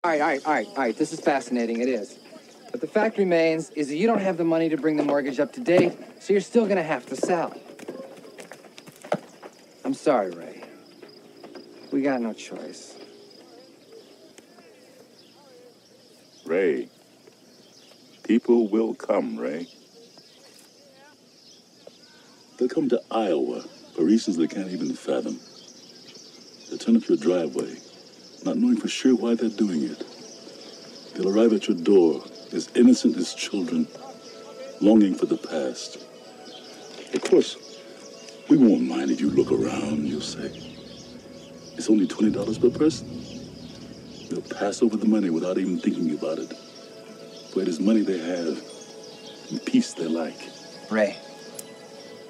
All right. This is fascinating. It is. But the fact remains is that you don't have the money to bring the mortgage up to date, so you're still going to have to sell. I'm sorry, Ray. We got no choice. Ray, people will come, Ray. They'll come to Iowa for reasons they can't even fathom. They'll turn up your driveway, not knowing for sure why they're doing it. They'll arrive at your door as innocent as children, longing for the past. Of course, we won't mind if you look around, you'll say. It's only $20 per person. They'll pass over the money without even thinking about it. For it is money they have and peace they like. Ray,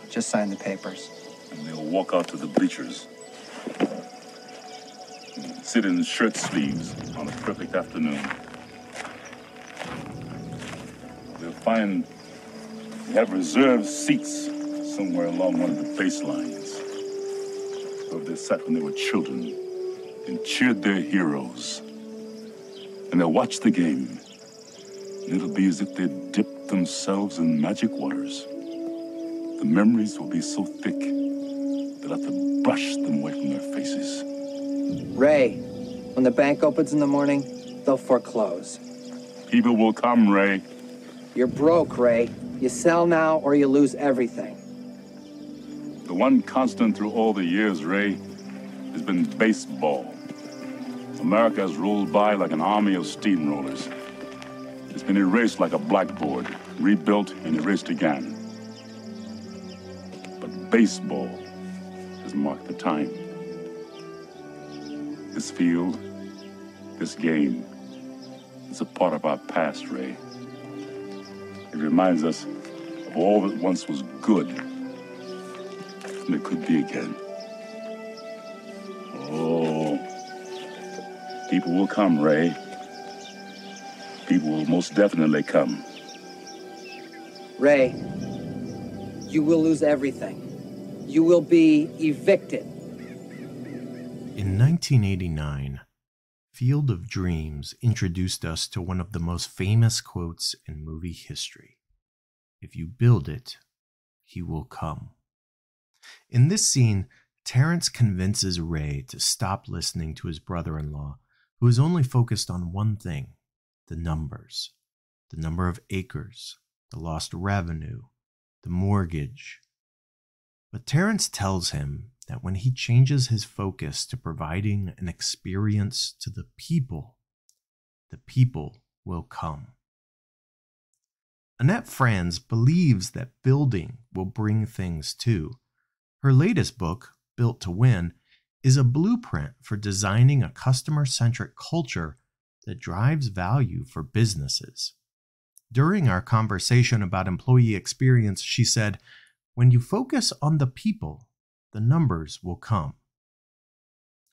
just sign the papers. And they'll walk out to the bleachers. And sit in shirt sleeves on a perfect afternoon. They'll find they have reserved seats somewhere along one of the baselines. Where they sat when they were children and cheered their heroes. And they'll watch the game. And it'll be as if they'd dipped themselves in magic waters. The memories will be so thick, they'll have to brush them away from their faces. Ray, when the bank opens in the morning, they'll foreclose. People will come, Ray. You're broke, Ray. You sell now or you lose everything. The one constant through all the years, Ray, has been baseball. America has rolled by like an army of steamrollers. It's been erased like a blackboard, rebuilt and erased again. But baseball has marked the time. This field, this game, is a part of our past, Ray. It reminds us of all that once was good, and it could be again. Oh, people will come, Ray. People will most definitely come. Ray, you will lose everything. You will be evicted. In 1989, Field of Dreams introduced us to one of the most famous quotes in movie history. If you build it, he will come. In this scene, Terence convinces Ray to stop listening to his brother-in-law, who is only focused on one thing, the numbers. The number of acres, the lost revenue, the mortgage. But Terence tells him that when he changes his focus to providing an experience to the people will come. Annette Franz believes that building will bring things too. Her latest book, Built to Win, is a blueprint for designing a customer-centric culture that drives value for businesses. During our conversation about employee experience, she said, "When you focus on the people, the numbers will come."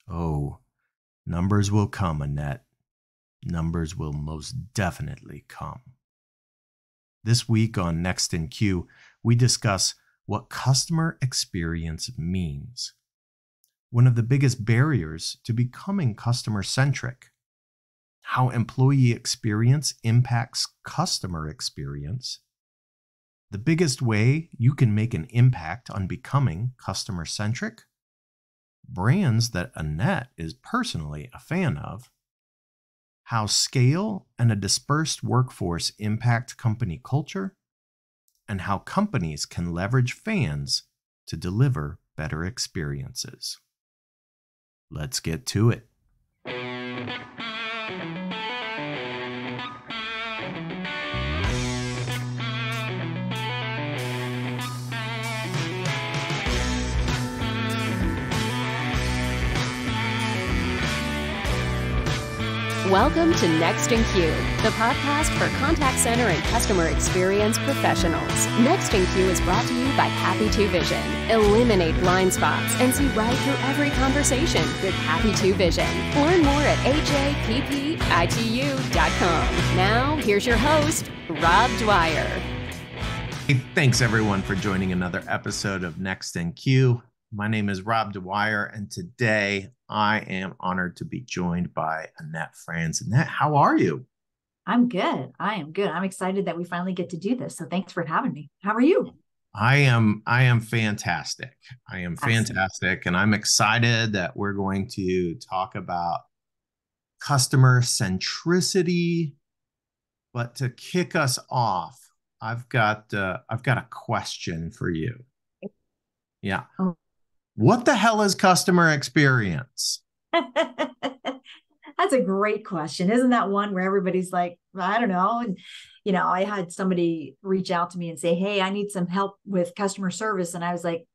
Oh, numbers will come, Annette. Numbers will most definitely come. This week on Next in Queue, we discuss what customer experience means. One of the biggest barriers to becoming customer-centric. How employee experience impacts customer experience. The biggest way you can make an impact on becoming customer-centric. Brands that Annette is personally a fan of. How scale and a dispersed workforce impact company culture. And how companies can leverage fans to deliver better experiences. Let's get to it. Welcome to Next in Queue, the podcast for contact center and customer experience professionals. Next in Queue is brought to you by Happy 2 Vision. Eliminate blind spots and see right through every conversation with Happy 2 Vision. Learn more at ajppitu.com. Now, here's your host, Rob Dwyer. Hey, thanks everyone for joining another episode of Next in Queue. My name is Rob Dwyer, and today I am honored to be joined by Annette Franz. Annette, how are you? I'm good. I am good. I'm excited that we finally get to do this. So thanks for having me. How are you? I am fantastic. I am Excellent. fantastic, and I'm excited that we're going to talk about customer centricity. But to kick us off, I've got a question for you. Yeah. Oh. What the hell is customer experience? That's a great question. Isn't that one where everybody's like, I don't know. And, I had somebody reach out to me and say, hey, I need some help with customer service. And I was like,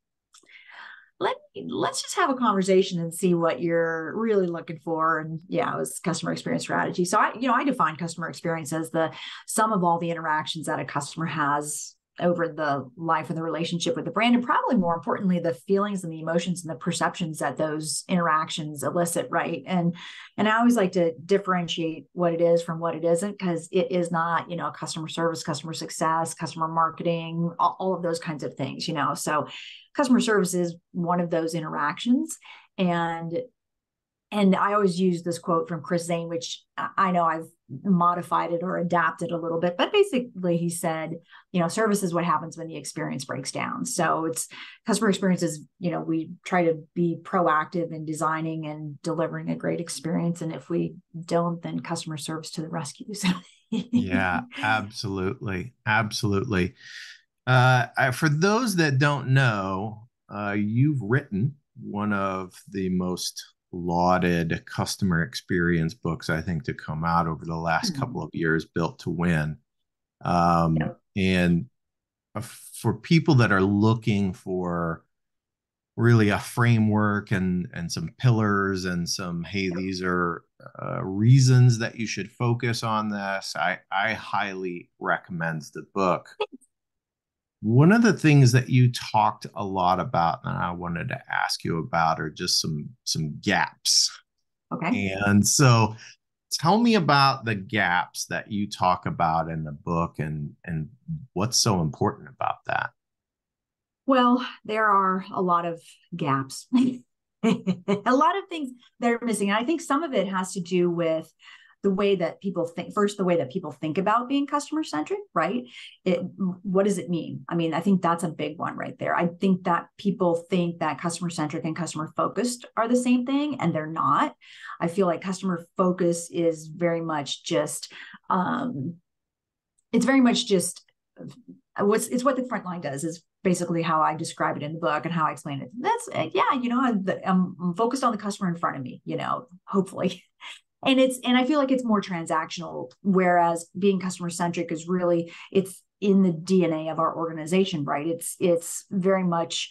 let's just have a conversation and see what you're really looking for. And yeah, it was customer experience strategy. So I define customer experience as the sum of all the interactions that a customer has over the life of the relationship with the brand, and probably more importantly, the feelings and the emotions and the perceptions that those interactions elicit, right? And I always like to differentiate what it is from what it isn't, because it is not, customer service, customer success, customer marketing, all of those kinds of things, So customer service is one of those interactions. And I always use this quote from Chris Zane, which I know I've modified it or adapted a little bit, but basically he said, service is what happens when the experience breaks down. So it's customer experience is, we try to be proactive in designing and delivering a great experience. And if we don't, then customer service to the rescue. So Yeah, absolutely. Absolutely. For those that don't know, you've written one of the most lauded customer experience books, I think, to come out over the last couple of years, Built to Win. And for people that are looking for really a framework and some pillars and some, hey, these are reasons that you should focus on this, I highly recommend the book. One of the things that you talked a lot about, and I wanted to ask you about, are just some gaps. Okay. And so tell me about the gaps that you talk about in the book and what's so important about that. Well, there are a lot of gaps, a lot of things that are missing. And I think some of it has to do with the way that people think. First, the way that people think about being customer centric, right? What does it mean? I mean, I think that's a big one right there. I think that people think that customer centric and customer focused are the same thing, and they're not. I feel like customer focus is very much just, it's very much just it's what the front line does, is basically how I describe it in the book and how I explain it. That's, I'm focused on the customer in front of me, hopefully. And I feel like it's more transactional, whereas being customer centric is really, it's in the DNA of our organization, right? It's very much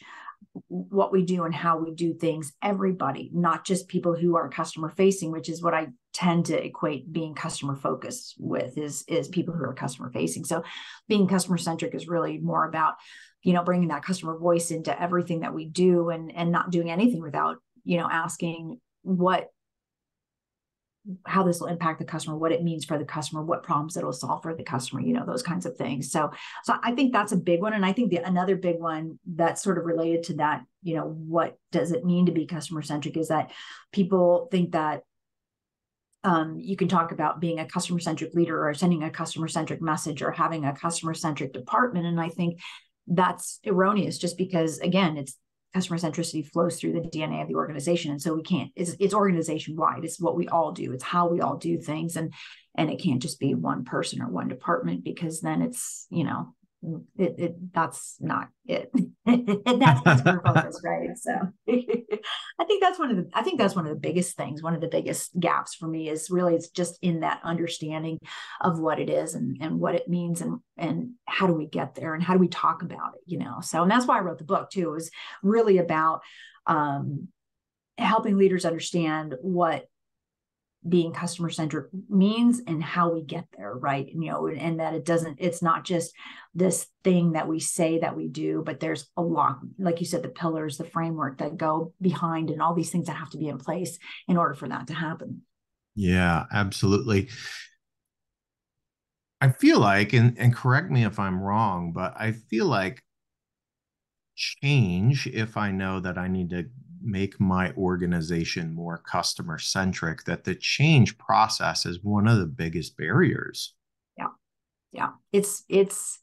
what we do and how we do things. Everybody, not just people who are customer facing, which is what I tend to equate being customer focused with, is people who are customer facing. So being customer centric is really more about, bringing that customer voice into everything that we do, and not doing anything without, asking how this will impact the customer, what it means for the customer, what problems it'll solve for the customer, those kinds of things. So I think that's a big one. And I think another big one that's sort of related to that, what does it mean to be customer centric, is that people think that you can talk about being a customer centric leader or sending a customer centric message or having a customer centric department. And I think that's erroneous, just because, again, it's customer centricity flows through the DNA of the organization. And so we can't, it's organization wide. It's what we all do. It's how we all do things. And it can't just be one person or one department, because then it's, that's not it. That's customer focus, right? So I think that's one of the biggest things, one of the biggest gaps for me, is really, it's just in that understanding of what it is and what it means, and how do we get there, and how do we talk about it, So, and that's why I wrote the book too. It was really about helping leaders understand what being customer centric means and how we get there, right? And that it's not just this thing that we say that we do, but there's a lot, like you said, the pillars, the framework that go behind, and all these things that have to be in place in order for that to happen. Yeah, absolutely. I feel like, and correct me if I'm wrong, but I feel like change if I know that I need to make my organization more customer centric, that the change process is one of the biggest barriers. Yeah. Yeah. It's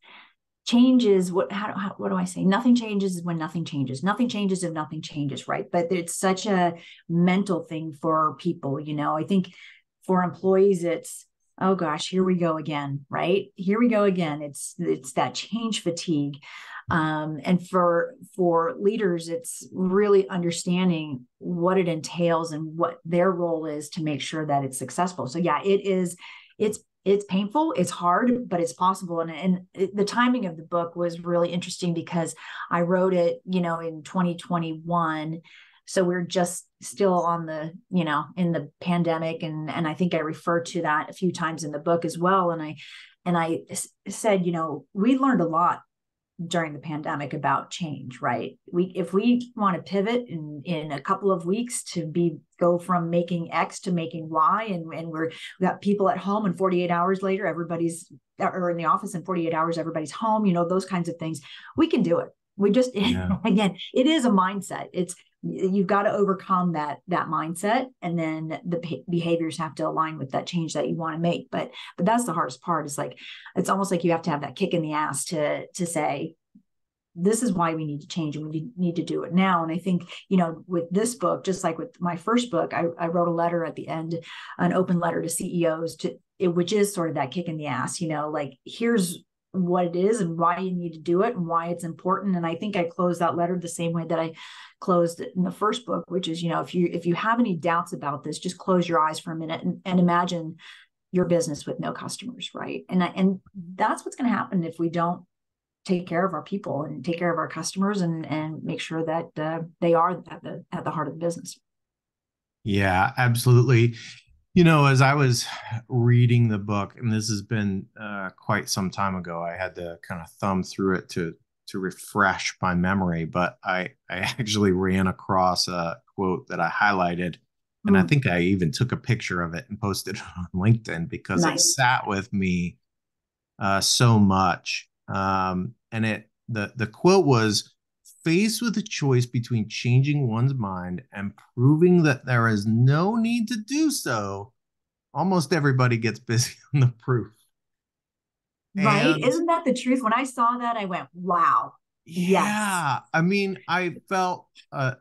changes. What do I say? Nothing changes when nothing changes. Nothing changes if nothing changes. Right. But it's such a mental thing for people. I think for employees, it's, oh gosh, here we go again. Right. Here we go again. It's that change fatigue. And for leaders, it's really understanding what it entails and what their role is to make sure that it's successful. So yeah, it's painful, it's hard, but it's possible. And the timing of the book was really interesting because I wrote it, in 2021. So we're just still on the, in the pandemic. And I think I referred to that a few times in the book as well. And I said, we learned a lot during the pandemic about change, right? If we want to pivot in a couple of weeks to go from making X to making Y, and we got people at home, and 48 hours later, or in the office, and 48 hours, everybody's home, those kinds of things, we can do it. We just, again, it is a mindset. You've got to overcome that mindset, and then the behaviors have to align with that change that you want to make. But that's the hardest part. Is like, it's almost like you have to have that kick in the ass to say, this is why we need to change, and we need to do it now. And I think, with this book, just like with my first book, I wrote a letter at the end, an open letter to CEOs, which is sort of that kick in the ass, like, here's what it is and why you need to do it and why it's important. And I think I closed that letter the same way that I closed it in the first book, which is, if you have any doubts about this, just close your eyes for a minute and imagine your business with no customers, right? And that's what's going to happen if we don't take care of our people and take care of our customers and make sure that they are at the heart of the business. Yeah, absolutely. As I was reading the book, and this has been quite some time ago, I had to kind of thumb through it to refresh my memory, but I actually ran across a quote that I highlighted, and I think I even took a picture of it and posted it on LinkedIn because It sat with me so much. And the quote was, faced with a choice between changing one's mind and proving that there is no need to do so, almost everybody gets busy on the proof. Right? Isn't that the truth? When I saw that, I went, wow. Yeah. Yes. I mean, I felt,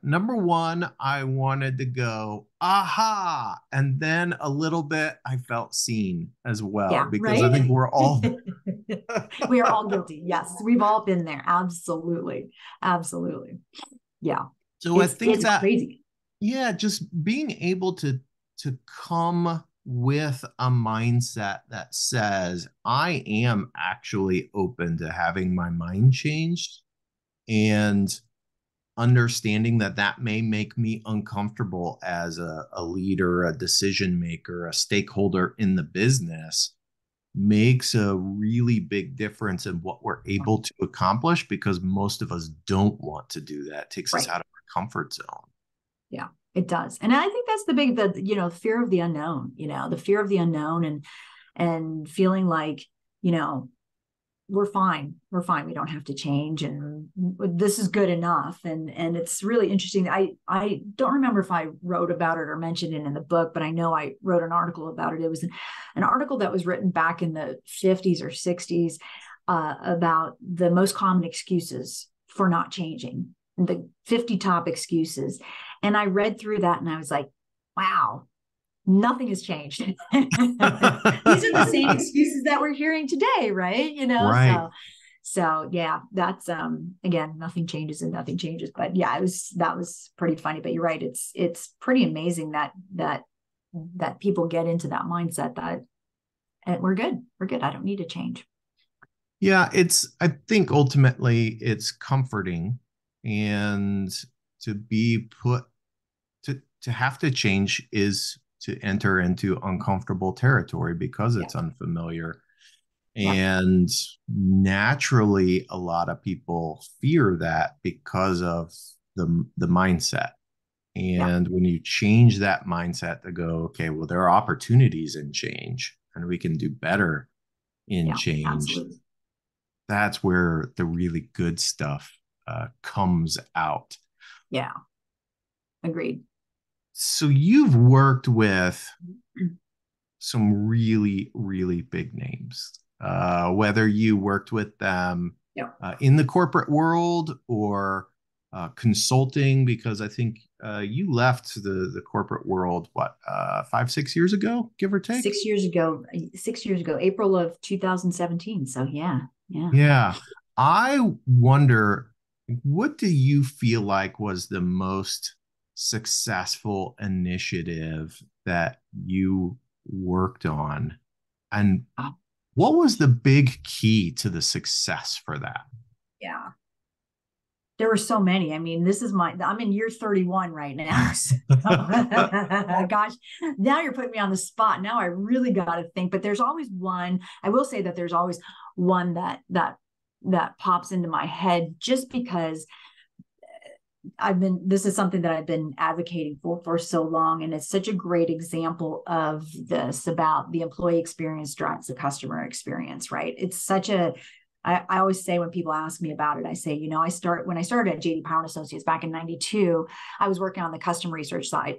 number one, I wanted to go, aha. And then a little bit, I felt seen as well, because I think we're all... We are all guilty. Yes. We've all been there. Absolutely. Absolutely. Yeah. So I think it's crazy. Yeah, just being able to come with a mindset that says, I am actually open to having my mind changed, and understanding that may make me uncomfortable as a leader, a decision maker, a stakeholder in the business, makes a really big difference in what we're able to accomplish, because most of us don't want to do that. It takes us out of our comfort zone. Yeah, it does. And I think that's the fear of the unknown, the fear of the unknown, and feeling like, we're fine. We don't have to change, and this is good enough. And it's really interesting. I don't remember if I wrote about it or mentioned it in the book, but I know I wrote an article about it. It was an article that was written back in the 50s or 60s about the most common excuses for not changing, the 50 top excuses. And I read through that and I was like, wow, nothing has changed. These are the same excuses that we're hearing today, right? Right. So yeah, that's again, nothing changes and nothing changes. But yeah, that was pretty funny. But you're right, it's pretty amazing that people get into that mindset that we're good. I don't need to change. Yeah, I think ultimately it's comforting, and to be put to have to change is to enter into uncomfortable territory because it's unfamiliar. And naturally, a lot of people fear that because of the mindset. And when you change that mindset to go, okay, well, there are opportunities in change and we can do better in change. Absolutely. That's where the really good stuff comes out. Yeah. Agreed. So you've worked with some really, really big names, whether you worked with them in the corporate world or consulting, because I think you left the corporate world, 5-6 years ago, give or take? 6 years ago, April of 2017. So yeah. Yeah. I wonder, what do you feel like was the most successful initiative that you worked on? And what was the big key to the success for that? Yeah. There were so many. I mean, I'm in year 31 right now. So, gosh, now you're putting me on the spot. Now I really got to think, but there's always one. I will say that there's always one that pops into my head, just because this is something that I've been advocating for so long. And it's such a great example of this, about the employee experience drives the customer experience, right? It's such I always say, when people ask me about it, I say, when I started at JD Power and Associates back in 92, I was working on the custom research side,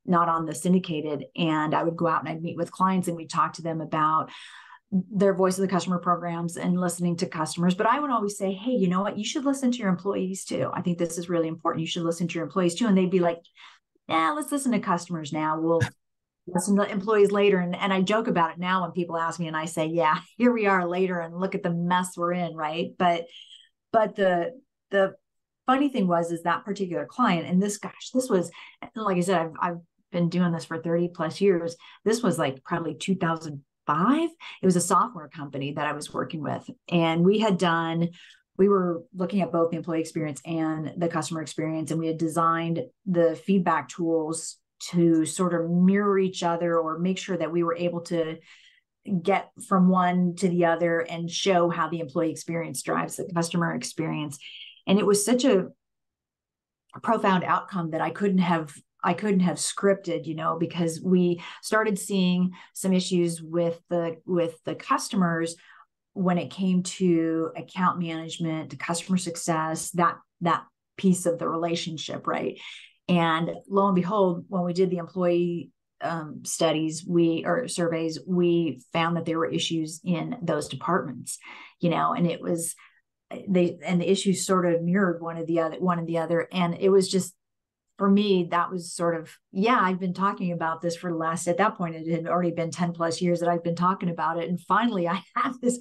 not on the syndicated. And I would go out and I'd meet with clients and we'd talk to them about their voice of the customer programs and listening to customers. But I would always say, hey, you know what? You should listen to your employees too. I think this is really important. You should listen to your employees too. And they'd be like, yeah, let's listen to customers now. We'll listen to employees later. And I joke about it now when people ask me and I say, yeah, here we are later and look at the mess we're in. Right. But the funny thing is that particular client, and this was, like I said, I've been doing this for 30 plus years. This was like probably 2005. It was a software company that I was working with. And we were looking at both the employee experience and the customer experience. And we had designed the feedback tools to sort of mirror each other, or make sure that we were able to get from one to the other and show how the employee experience drives the customer experience. And it was such a profound outcome that I couldn't have scripted, because we started seeing some issues with the customers when it came to account management, to customer success, that piece of the relationship, right? And lo and behold, when we did the employee surveys, we found that there were issues in those departments, and it was the issues sort of mirrored one and the other. And it was just, for me, that was sort of, I've been talking about this for at that point, it had already been 10 plus years that I've been talking about it. And finally I have this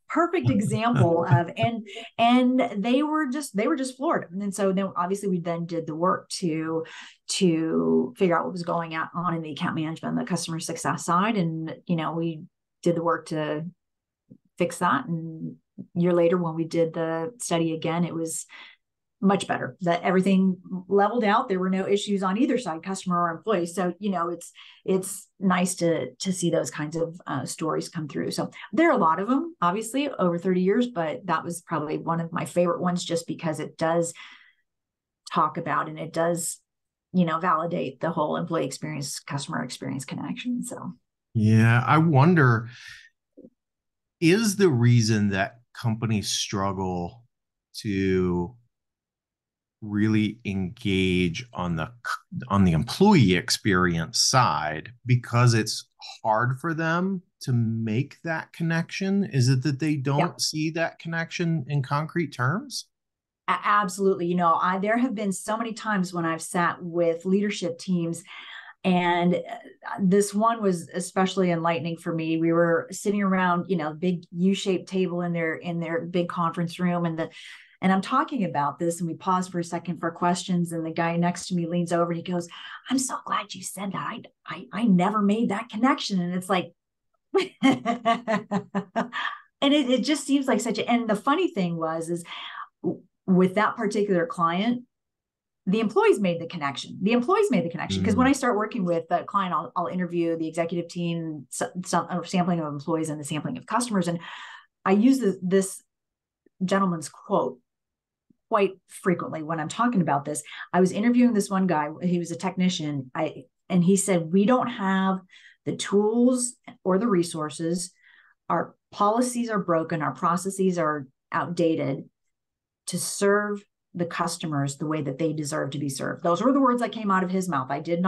perfect example of, and they were just floored. And so then obviously we then did the work to figure out what was going on in the account management and the customer success side. And, we did the work to fix that. And a year later, when we did the study again, it was much better, that everything leveled out. There were no issues on either side, customer or employee. So, it's nice to see those kinds of stories come through. So there are a lot of them, obviously, over 30 years, but that was probably one of my favorite ones, just because it does talk about, and it does, validate the whole employee experience, customer experience connection. So, yeah, I wonder, is the reason that companies struggle to really engage on the employee experience side because it's hard for them to make that connection? Is it that they don't see that connection in concrete terms? Absolutely. There have been so many times when I've sat with leadership teams, and this one was especially enlightening for me. We were sitting around, big U-shaped table in their big conference room, and I'm talking about this, and we pause for a second for questions. And the guy next to me leans over and he goes, "I'm so glad you said that. I never made that connection." And it's like, and it just seems like and the funny thing is with that particular client, the employees made the connection. Because when I start working with the client, I'll interview the executive team, some sampling of employees and the sampling of customers. And I use this gentleman's quote quite frequently when I'm talking about this. I was interviewing this one guy. He was a technician. And he said, "We don't have the tools or the resources. Our policies are broken. Our processes are outdated to serve the customers the way that they deserve to be served. Those were the words that came out of his mouth. I didn't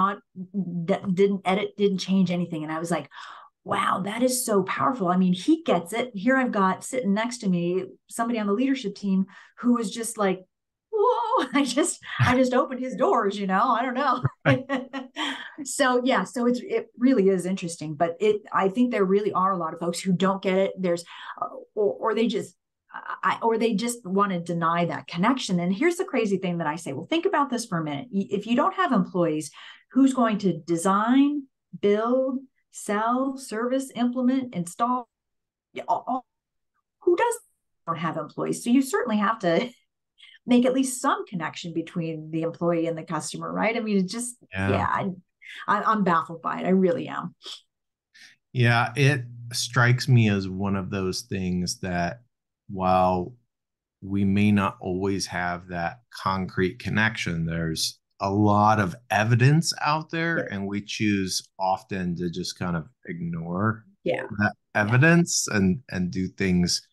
edit, didn't change anything. And I was like, wow, that is so powerful. I mean, he gets it. Here I've got sitting next to me somebody on the leadership team who was just like, whoa, I just opened his doors, I don't know. So yeah, so it really is interesting, but I think there really are a lot of folks who don't get it. There's, or they just want to deny that connection. And here's the crazy thing that I say, well, think about this for a minute. If you don't have employees, who's going to design, build, sell, service, implement, install? Who don't have employees? So you certainly have to make at least some connection between the employee and the customer, right? I mean, it just, I'm baffled by it. I really am. Yeah, it strikes me as one of those things that while we may not always have that concrete connection, there's a lot of evidence out there, and we choose often to just kind of ignore that evidence and do things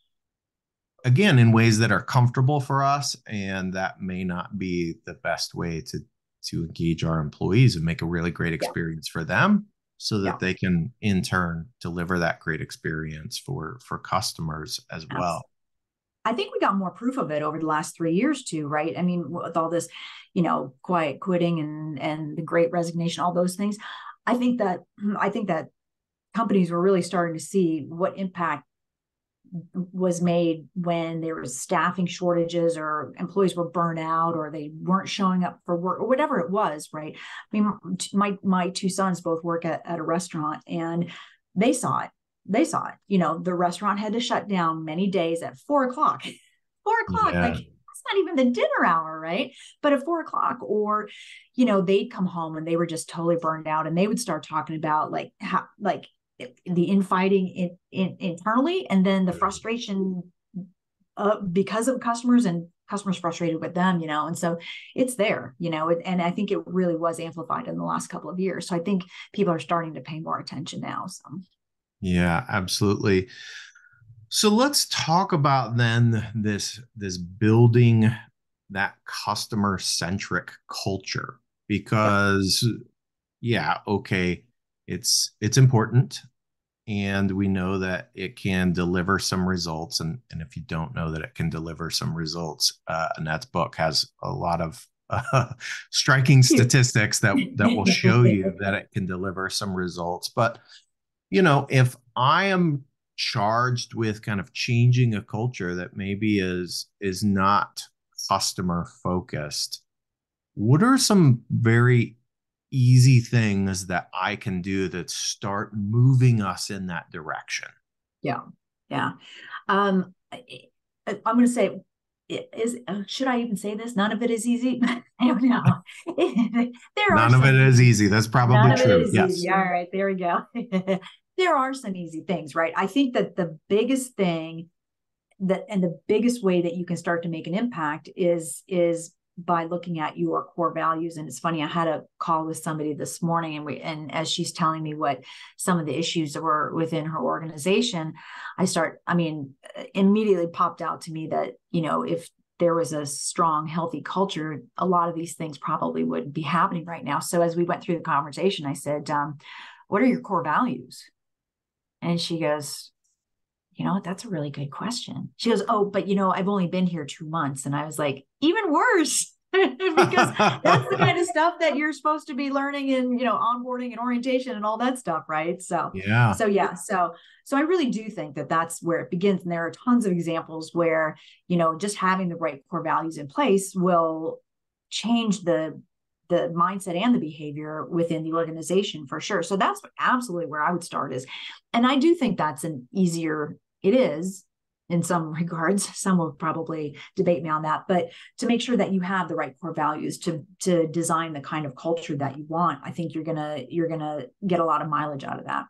again in ways that are comfortable for us, and that may not be the best way to engage our employees and make a really great experience for them, so that they can in turn deliver that great experience for customers as well. I think we got more proof of it over the last 3 years too, right? I mean, with all this, quiet quitting and the great resignation, all those things. I think that companies were really starting to see what impact was made when there was staffing shortages, or employees were burnt out, or they weren't showing up for work, or whatever it was, right? I mean, my two sons both work at a restaurant, and they saw it. The restaurant had to shut down many days at 4:00. 4:00, like that's not even the dinner hour, right? But at 4:00, or they'd come home and they were just totally burned out, and they would start talking about the infighting internally, and then the frustration because of customers, and customers frustrated with them, and so it's there, and I think it really was amplified in the last couple of years. So I think people are starting to pay more attention now. So. Yeah, absolutely. So let's talk about then this building that customer-centric culture, because it's important, and we know that it can deliver some results. And if you don't know that it can deliver some results, Annette's book has a lot of striking statistics that will show you that it can deliver some results. But if I am charged with kind of changing a culture that maybe is not customer focused, what are some very easy things that I can do that start moving us in that direction? Yeah. I'm going to say, should I even say this? None of it is easy. I don't know. None of it is easy. That's probably true. Yes. Easy. All right, there we go. There are some easy things, right? I think that the biggest thing and the biggest way that you can start to make an impact is by looking at your core values. And it's funny, I had a call with somebody this morning, and as she's telling me what some of the issues were within her organization, immediately popped out to me that, if there was a strong, healthy culture, a lot of these things probably wouldn't be happening right now. So as we went through the conversation, I said, what are your core values? And she goes, that's a really good question. She goes, oh, but I've only been here 2 months. And I was like, even worse, because that's the kind of stuff that you're supposed to be learning in, onboarding and orientation and all that stuff. Right. So I really do think that that's where it begins. And there are tons of examples where, just having the right core values in place will change the mindset and the behavior within the organization for sure. So that's absolutely where I would start is, and I do think that's it is in some regards. Some will probably debate me on that, but to make sure that you have the right core values to design the kind of culture that you want, I think you're gonna get a lot of mileage out of that.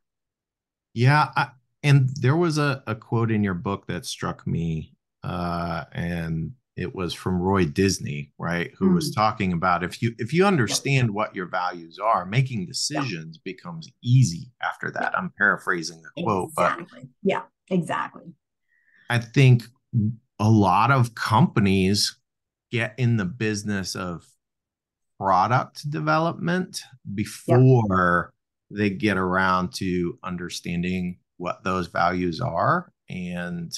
Yeah, and there was a quote in your book that struck me, and it was from Roy Disney, right? Who was talking about if you understand what your values are, making decisions becomes easy after that. I'm paraphrasing the quote, but exactly. I think a lot of companies get in the business of product development before they get around to understanding what those values are. And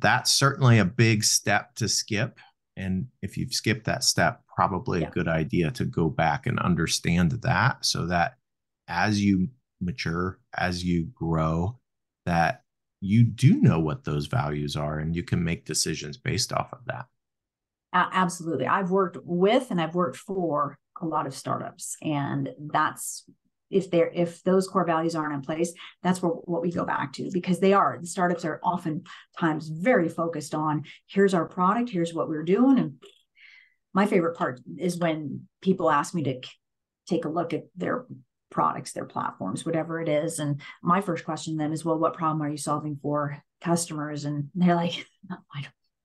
that's certainly a big step to skip. And if you've skipped that step, probably a good idea to go back and understand that, so that as you mature, as you grow, that you do know what those values are and you can make decisions based off of that. Absolutely. I've worked with and I've worked for a lot of startups, and that's if those core values aren't in place, that's what we go back to, because the startups are oftentimes very focused on, here's our product, here's what we're doing. And my favorite part is when people ask me to take a look at their products, their platforms, whatever it is. And my first question then is, well, what problem are you solving for customers? And they're like,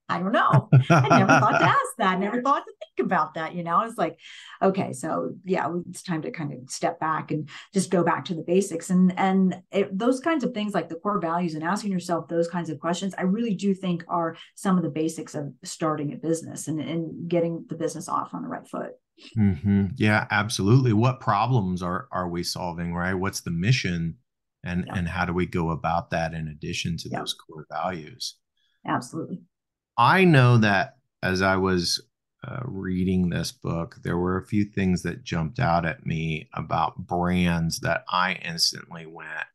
I don't know. I never thought to ask that. Never thought to think about that. It's like, okay, so it's time to kind of step back and just go back to the basics. And those kinds of things, like the core values and asking yourself those kinds of questions, I really do think are some of the basics of starting a business and getting the business off on the right foot. Mm-hmm. Yeah, absolutely. What problems are we solving, right? What's the mission, and how do we go about that in addition to those core values? Absolutely. I know that as I was reading this book, there were a few things that jumped out at me about brands that I instantly went,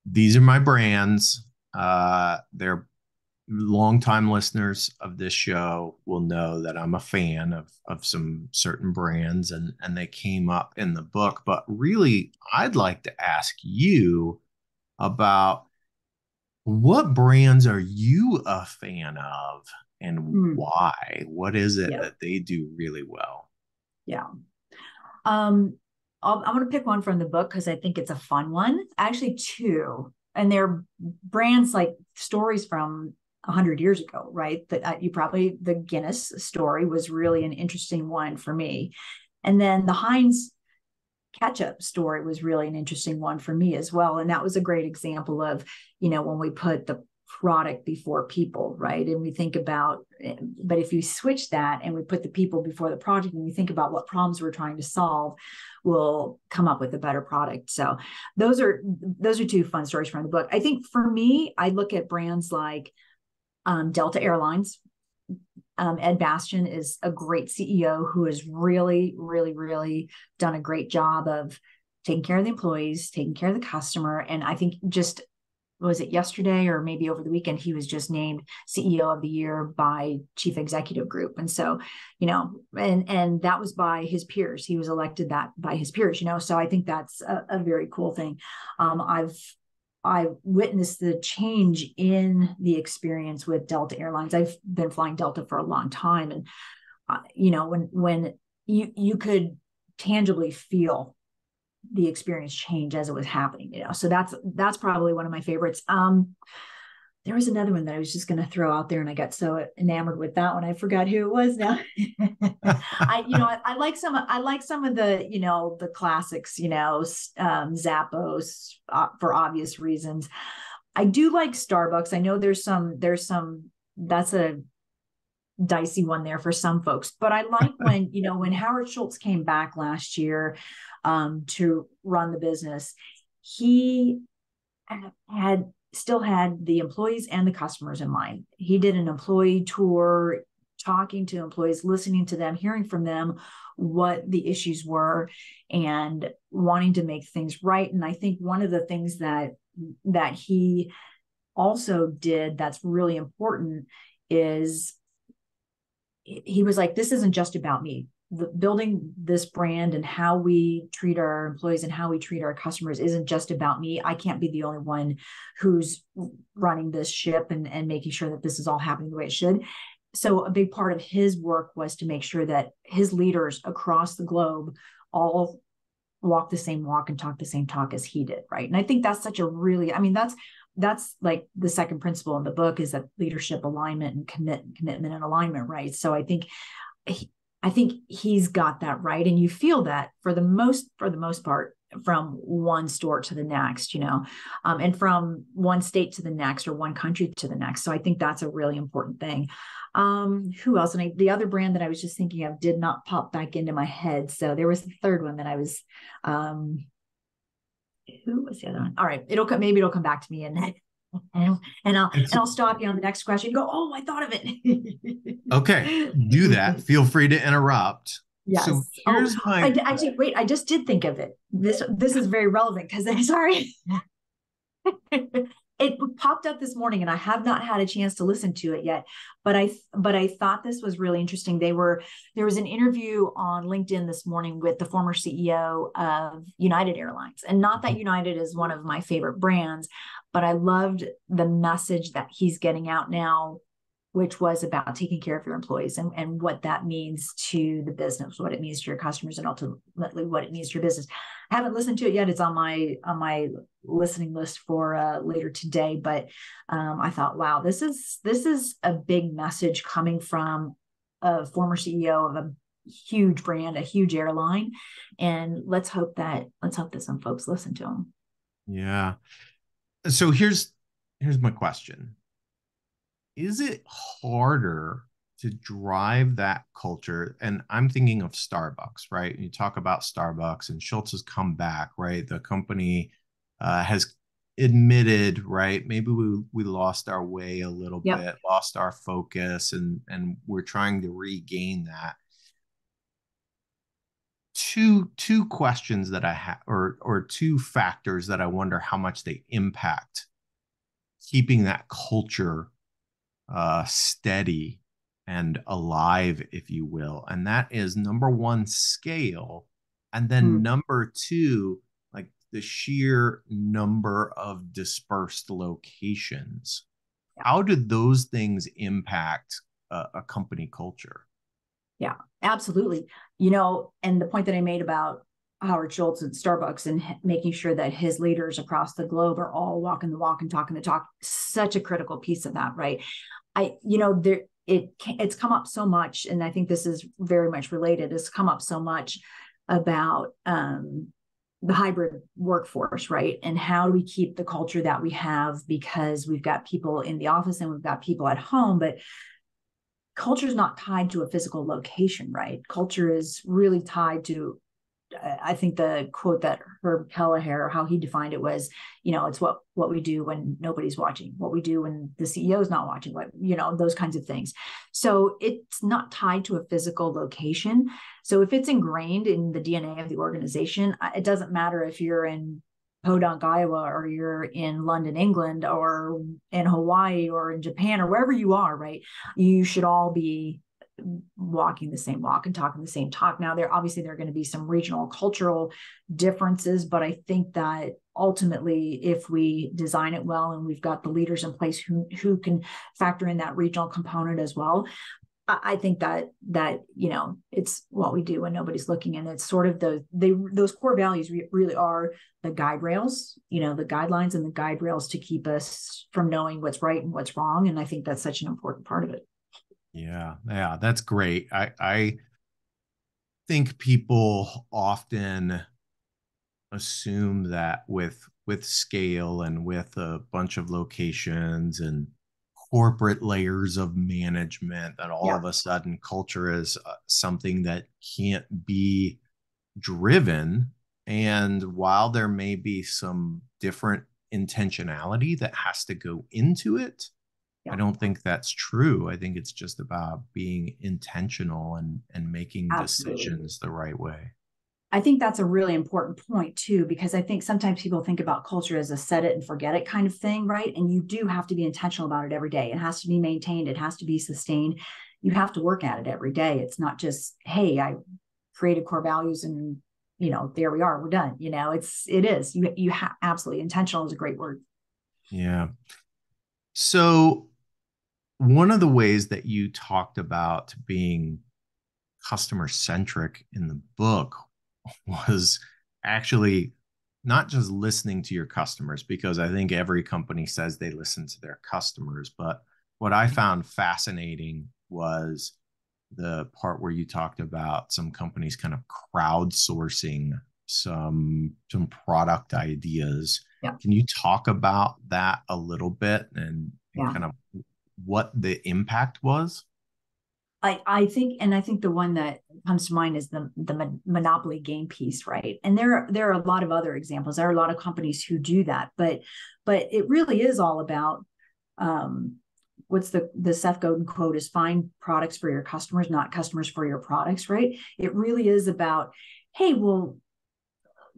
these are my brands. They're longtime listeners of this show will know that I'm a fan of some certain brands, and they came up in the book. But really, I'd like to ask you about, what brands are you a fan of, and why? What is it that they do really well? Yeah. I'm going to pick one from the book because I think it's a fun one. Actually, two. And they're brands like stories from 100 years ago, right? The Guinness story was really an interesting one for me. And then the Heinz ketchup story was really an interesting one for me as well. And that was a great example of, when we put the product before people, right? And we think about, but if you switch that and we put the people before the project, and we think about what problems we're trying to solve, we'll come up with a better product. So those are two fun stories from the book. I think for me, I look at brands like Delta Airlines. Ed Bastian is a great CEO who has really, really, really done a great job of taking care of the employees, taking care of the customer. And I think was it yesterday or maybe over the weekend, he was just named CEO of the year by Chief Executive Group. And so, and that was by his peers. He was elected that by his peers, so I think that's a very cool thing. I've witnessed the change in the experience with Delta Airlines. I've been flying Delta for a long time. And, when you could tangibly feel the experience change as it was happening, so that's probably one of my favorites. There was another one that I was just going to throw out there, and I got so enamored with that one, I forgot who it was now. I like some of the, the classics, Zappos, for obvious reasons. I do like Starbucks. I know there's some, that's a dicey one there for some folks, but I like when, when Howard Schultz came back last year, to run the business, he still had the employees and the customers in mind. He did an employee tour, talking to employees, listening to them, hearing from them what the issues were, and wanting to make things right. And I think one of the things that he also did that's really important is he was like, this isn't just about me. Building this brand and how we treat our employees and how we treat our customers isn't just about me. I can't be the only one who's running this ship and making sure that this is all happening the way it should. So a big part of his work was to make sure that his leaders across the globe all walk the same walk and talk the same talk as he did, right? And I think that's such a really, that's like the second principle in the book, is that leadership alignment and commitment and alignment, right? So I think he's got that right. And you feel that for the most part, from one store to the next, and from one state to the next or one country to the next. So I think that's a really important thing. Who else? And the other brand that I was just thinking of did not pop back into my head. So there was the third one that I was, who was the other one? All right. Maybe it'll come back to me and I'll stop you on the next question and go, oh, I thought of it. Okay. Do that. Feel free to interrupt. Yes. So here's I just did think of it. This is very relevant because sorry. It popped up this morning and I have not had a chance to listen to it yet, but I thought this was really interesting. There was an interview on LinkedIn this morning with the former CEO of United Airlines, and not that United is one of my favorite brands, but I loved the message that he's getting out now, which was about taking care of your employees and what that means to the business, what it means to your customers, and ultimately what it means to your business. I haven't listened to it yet. It's on my listening list for later today. But I thought, wow, this is a big message coming from a former CEO of a huge brand, a huge airline, and let's hope that some folks listen to him. Yeah. So here's my question. Is it harder to drive that culture? And I'm thinking of Starbucks, right? You talk about Starbucks and Schultz has come back, right? The company has admitted, right? Maybe we lost our way a little bit, lost our focus, and we're trying to regain that. Two questions that I have, or two factors that I wonder how much they impact keeping that culture steady and alive, if you will. And that is number one, scale. And then number two, like the sheer number of dispersed locations. How do those things impact a company culture? Yeah, absolutely. And the point that I made about Howard Schultz at Starbucks and making sure that his leaders across the globe are all walking the walk and talking the talk, such a critical piece of that, right? It's come up so much, and I think this is very much related. It's come up so much about the hybrid workforce, right? And how do we keep the culture that we have, because we've got people in the office and we've got people at home, but culture is not tied to a physical location, right? Culture is really tied to, I think the quote that Herb Kelleher, how he defined it was, it's what we do when nobody's watching, what we do when the CEO is not watching, those kinds of things. So it's not tied to a physical location. So if it's ingrained in the DNA of the organization, it doesn't matter if you're in Podunk, Iowa, or you're in London, England, or in Hawaii, or in Japan, or wherever you are, right? You should all be walking the same walk and talking the same talk. Now, there are going to be some regional cultural differences, but I think that ultimately, if we design it well and we've got the leaders in place who can factor in that regional component as well, I think that it's what we do when nobody's looking, and it's sort of those core values really are the guide rails, the guidelines and the guide rails to keep us from knowing what's right and what's wrong. And I think that's such an important part of it. Yeah, that's great. I think people often assume that with scale and with a bunch of locations and corporate layers of management, that all of a sudden culture is something that can't be driven. And while there may be some different intentionality that has to go into it, I don't think that's true. I think it's just about being intentional and making decisions the right way. I think that's a really important point too, because I think sometimes people think about culture as a set it and forget it kind of thing, right? And you do have to be intentional about it every day. It has to be maintained. It has to be sustained. You have to work at it every day. It's not just, hey, I created core values and, there we are, we're done. It is, you have absolutely, intentional is a great word. Yeah. So one of the ways that you talked about being customer centric in the book was actually not just listening to your customers, because I think every company says they listen to their customers. But what I found fascinating was the part where you talked about some companies kind of crowdsourcing some product ideas. Yeah. Can you talk about that a little bit and Yeah. kind of what the impact was? I think the one that comes to mind is the monopoly game piece, right? And there are a lot of other examples. There are a lot of companies who do that, but it really is all about what's the Seth Godin quote is find products for your customers, not customers for your products, right? It really is about, hey, well,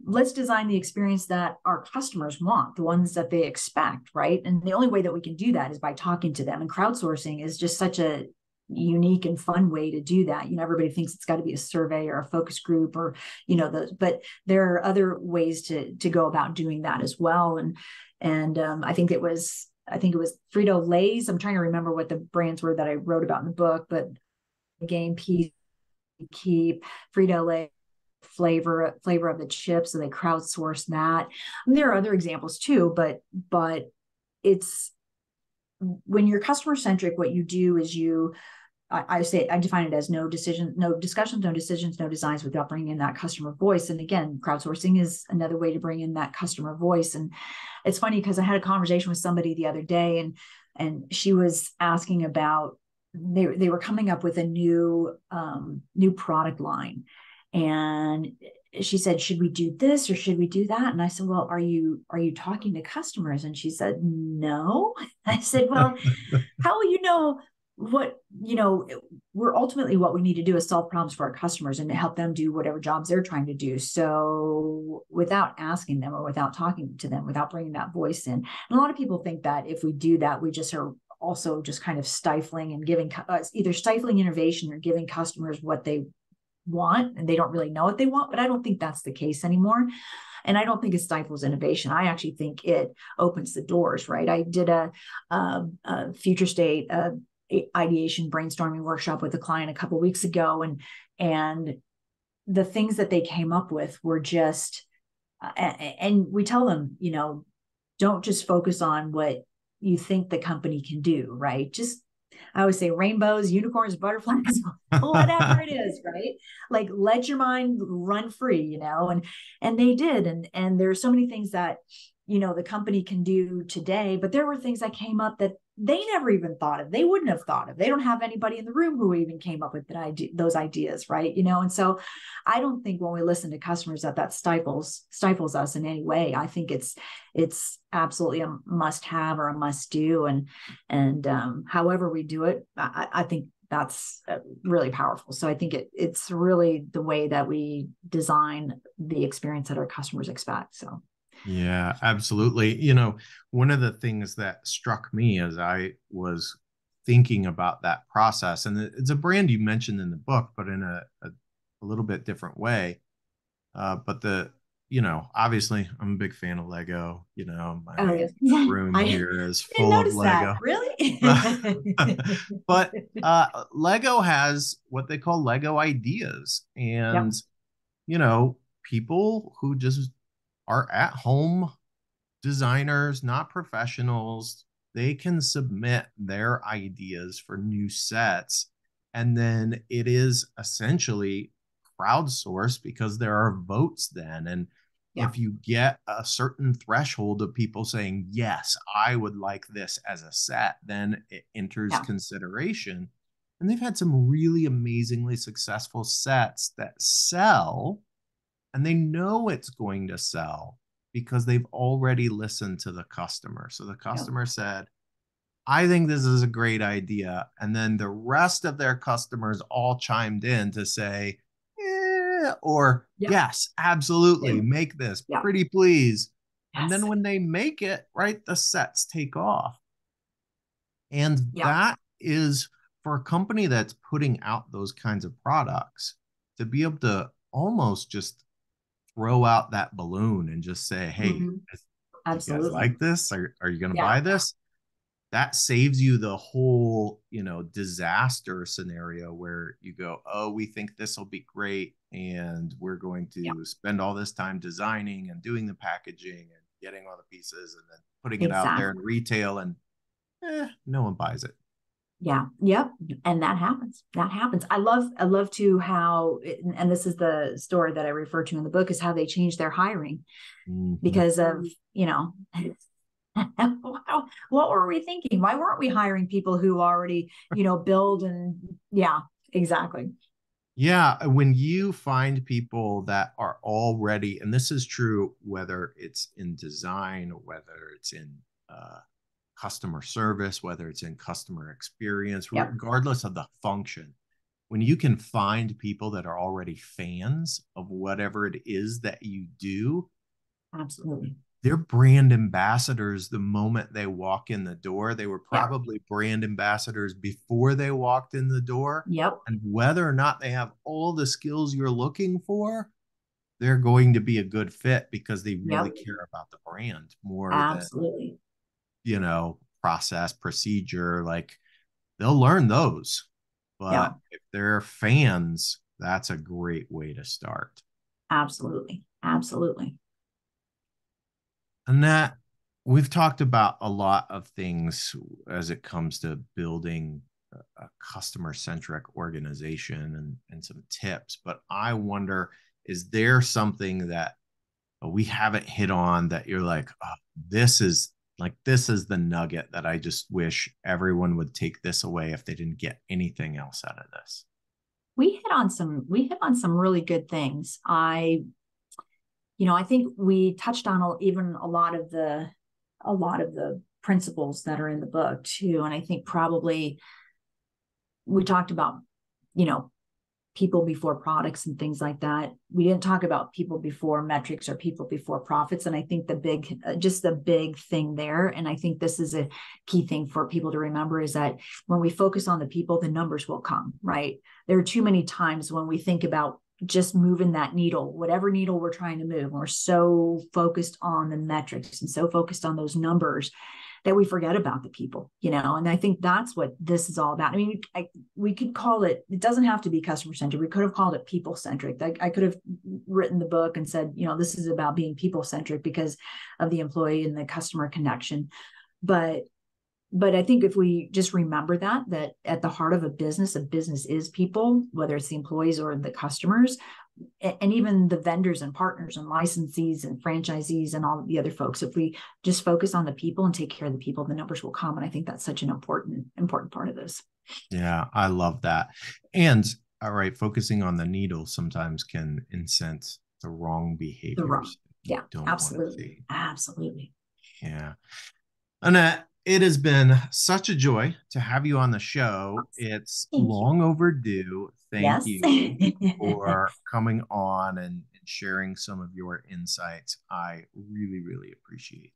let's design the experience that our customers want, the ones that they expect, right? And the only way that we can do that is by talking to them. And crowdsourcing is just such a unique and fun way to do that. Everybody thinks it's got to be a survey or a focus group or, but there are other ways to go about doing that as well. And I think it was Frito-Lay's. I'm trying to remember what the brands were that I wrote about in the book, but the game piece, keep Frito-Lay flavor of the chips, so they crowdsource that. And there are other examples too, but it's when you're customer centric, what you do is I define it as no discussions, no decisions, no designs without bringing in that customer voice. And again, crowdsourcing is another way to bring in that customer voice. And it's funny because I had a conversation with somebody the other day, and she was asking about they were coming up with a new product line. And she said, should we do this or should we do that? And I said, well, are you talking to customers? And she said, no. I said, well, how will you know we're ultimately what we need to do is solve problems for our customers and to help them do whatever jobs they're trying to do. So without asking them or without talking to them, without bringing that voice in. And a lot of people think that if we do that, we just are also just kind of stifling and giving either stifling innovation or giving customers what they want, and they don't really know what they want. But I don't think that's the case anymore. And I don't think it stifles innovation. I actually think it opens the doors, right? I did a future state ideation brainstorming workshop with a client a couple of weeks ago, and the things that they came up with were just and we tell them, don't just focus on what you think the company can do, right? Just, I always say rainbows, unicorns, butterflies, whatever it is, right? Like let your mind run free, and they did. And there are so many things that, the company can do today, but there were things that came up that they never even thought of. They wouldn't have thought of. They don't have anybody in the room who even came up with those ideas, right? And so I don't think when we listen to customers that stifles us in any way. I think it's absolutely a must have or a must do. And however we do it, I think that's really powerful. So I think it's really the way that we design the experience that our customers expect. So. Yeah, absolutely. One of the things that struck me as I was thinking about that process, and it's a brand you mentioned in the book, but in a little bit different way. But obviously I'm a big fan of Lego. My room here is full of Lego. Really? But Lego has what they call Lego ideas. And, people who just are at home designers, not professionals, they can submit their ideas for new sets. And then it is essentially crowdsourced because there are votes then. And if you get a certain threshold of people saying, yes, I would like this as a set, then it enters consideration. And they've had some really amazingly successful sets that sell, and they know it's going to sell because they've already listened to the customer. So the customer said, I think this is a great idea. And then the rest of their customers all chimed in to say, or yes, absolutely, make this, pretty please. Yes. And then when they make it, right, the sets take off. And that is for a company that's putting out those kinds of products, to be able to almost just throw out that balloon and just say, hey, you guys like this? Are you going to buy this? That saves you the whole, disaster scenario where you go, oh, we think this will be great. And we're going to spend all this time designing and doing the packaging and getting all the pieces and then putting it out there in retail, and no one buys it. Yeah. Yep. And that happens. That happens. I love to how, and this is the story that I refer to in the book, is how they changed their hiring because of, what were we thinking? Why weren't we hiring people who already, build and yeah, exactly. Yeah, when you find people that are already, and this is true whether it's in design, whether it's in customer service, whether it's in customer experience, Yep. regardless of the function, when you can find people that are already fans of whatever it is that you do, Absolutely. they're brand ambassadors the moment they walk in the door. They were probably brand ambassadors before they walked in the door. Yep. And whether or not they have all the skills you're looking for, they're going to be a good fit because they really care about the brand more Absolutely. than, process, procedure. Like they'll learn those. But if they're fans, that's a great way to start. Absolutely. Absolutely. Annette, we've talked about a lot of things as it comes to building a customer-centric organization and some tips, but I wonder, is there something that we haven't hit on that you're like, oh, this is the nugget that I just wish everyone would take this away if they didn't get anything else out of this? We hit on some really good things. I think we touched on even a lot of the principles that are in the book too. And I think probably we talked about, people before products and things like that. We didn't talk about people before metrics or people before profits. And I think the big thing there, and I think this is a key thing for people to remember, is that when we focus on the people, the numbers will come, right? There are too many times when we think about just moving that needle, whatever needle we're trying to move, we're so focused on the metrics and so focused on those numbers that we forget about the people, and I think that's what this is all about. I mean, we could call it doesn't have to be customer centric. We could have called it people centric. I could have written the book and said, this is about being people centric because of the employee and the customer connection. But I think if we just remember that at the heart of a business is people, whether it's the employees or the customers, and even the vendors and partners and licensees and franchisees and all of the other folks. If we just focus on the people and take care of the people, the numbers will come. And I think that's such an important part of this. Yeah, I love that. And all right, focusing on the needle sometimes can incent the wrong behaviors. Yeah, absolutely. Absolutely. Yeah. Annette, it has been such a joy to have you on the show. It's long overdue. Thank you for coming on and sharing some of your insights. I really, really appreciate it.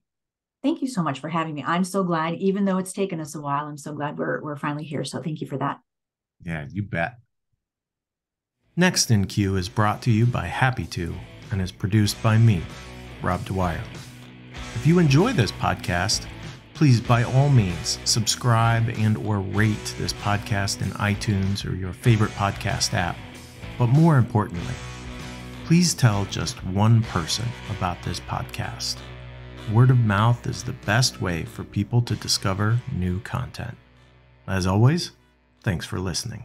Thank you so much for having me. I'm so glad, even though it's taken us a while, I'm so glad we're finally here. So thank you for that. Yeah, you bet. Next in Queue is brought to you by Happy To and is produced by me, Rob Dwyer. If you enjoy this podcast, please, by all means, subscribe and or rate this podcast in iTunes or your favorite podcast app. But more importantly, please tell just one person about this podcast. Word of mouth is the best way for people to discover new content. As always, thanks for listening.